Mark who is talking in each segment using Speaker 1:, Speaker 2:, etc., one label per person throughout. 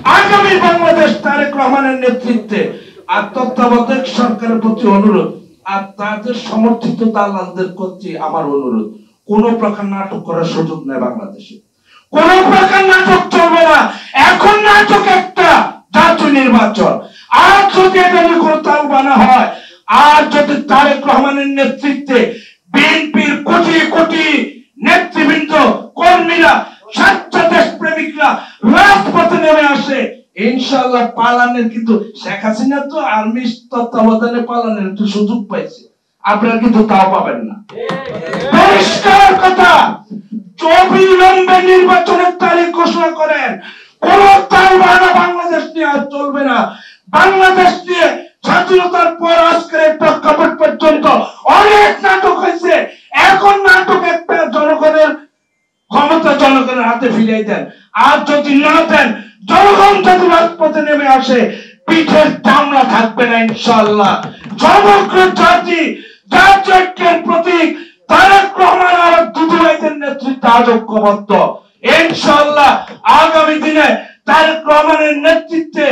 Speaker 1: আগামী বাংলাদেশ তারেক রহমানের নেতৃত্বে আর তত্ত্বাবধায়ক সরকারের প্রতি অনুরোধ আর তাদের সমর্থিত দালালদের প্রতি আমার অনুরোধ, কোন প্রকার নাটক করার সুযোগ নেই বাংলাদেশে। কোন প্রকার নাটক চলবে না। এখন নাটক একটা জাতীয় নির্বাচন। আর যদি এটা নিয়ে কোনো তালবানা হয়, আর যদি তারেক রহমানের নেতৃত্বে বিএনপির কোটি কোটি নেতৃবৃন্দ, কর্মীরা, স্বার্থ দেশ প্রেমিকরা রাজপথে নেমে আসে, ইনশাআল্লাহ পালানের কিন্তু শেখ হাসিনা তো আর্মির তত্ত্বাবধানে পালানের একটু সুযোগ পাইছে, আপনারা কিন্তু তাও পাবেন না। পরিষ্কার কথা, অবিলম্বে নির্বাচনের তারিখ ঘোষণা করেন। কোন তালবানা বাংলাদেশ নিয়ে আর চলবে না। বাংলাদেশ নিয়ে স্বাধীনতার পর আজকের প্রেক্ষাপট পর্যন্ত অনেক নাটক হয়েছে। এখন নাটক একটা জনগণের ক্ষমতা জনগণের হাতে ফিরিয়ে দেন। আর যদি না দেন, জনগণ যদি রাজপথে নেমে আসে, পিঠের চামড়া থাকবে না ইনশাআল্লাহ। সমগ্র জাতি জাতীয়তার প্রতীক তারেক রহমান আর দুদু ভাইদের নেতৃত্বে ঐক্যবদ্ধ। ইনশাআল্লাহ আগামী দিনে তারেক রহমানের নেতৃত্বে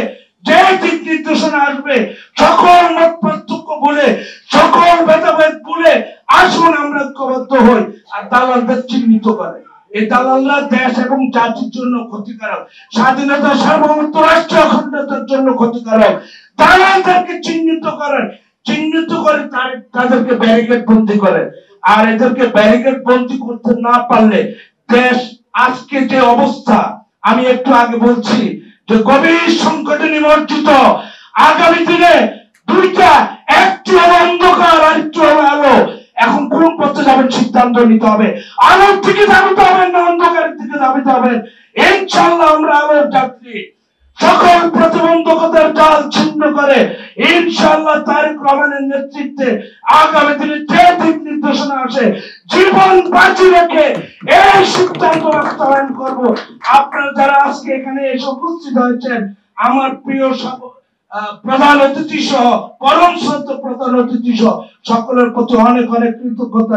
Speaker 1: যে দিক নির্দেশনা আসবে, সকল মত পার্থক্য বলে, সকল ভেদাভেদ বলে আসুন আমরা ঐক্যবদ্ধ হই আর দালালদের চিহ্নিত করে। এই দালালরা দেশ এবং জাতির জন্য ক্ষতিকারক, স্বাধীনতা সার্বভৌমত্ব রাষ্ট্র অখণ্ডতার জন্য ক্ষতিকারক। দালালদেরকে চিহ্নিত করেন, চিহ্নিত করে তাদেরকে ব্যারিকেড বন্দী করেন। আর এদেরকে ব্যারিকেড বন্দী করতে না পারলে দেশ আজকে যে অবস্থা, আমি একটু আগে বলছি যে গভীর সংকটে নিমজ্জিত। আগামী দিনে দুইটা, একটি হলো অন্ধকার আর একটি হলো আলো। এখন কোন পথে যাবেন সিদ্ধান্ত নিতে হবে। আলোর দিকে যাবিতে হবে না অন্ধকারের দিকে যাবিতে হবে। ইনশাআল্লাহ আমরা আলোর যাত্রী। সকল প্রতিবন্ধকতার জাল ছিন্ন করে ইনশাআল্লাহ তারেক রহমানের নেতৃত্বে আগামী দিনে যে দিক নির্দেশনা আসে, জীবন বাঁচি রেখে এই সিদ্ধান্ত বাস্তবায়ন করব। আপনারা যারা আজকে এখানে এসে উপস্থিত হয়েছেন, আমার প্রিয় প্রধান অতিথি সহ, পরম শ্রদ্ধেয় প্রধান অতিথি সহ সকলের প্রতি অনেক অনেক কৃতজ্ঞতা।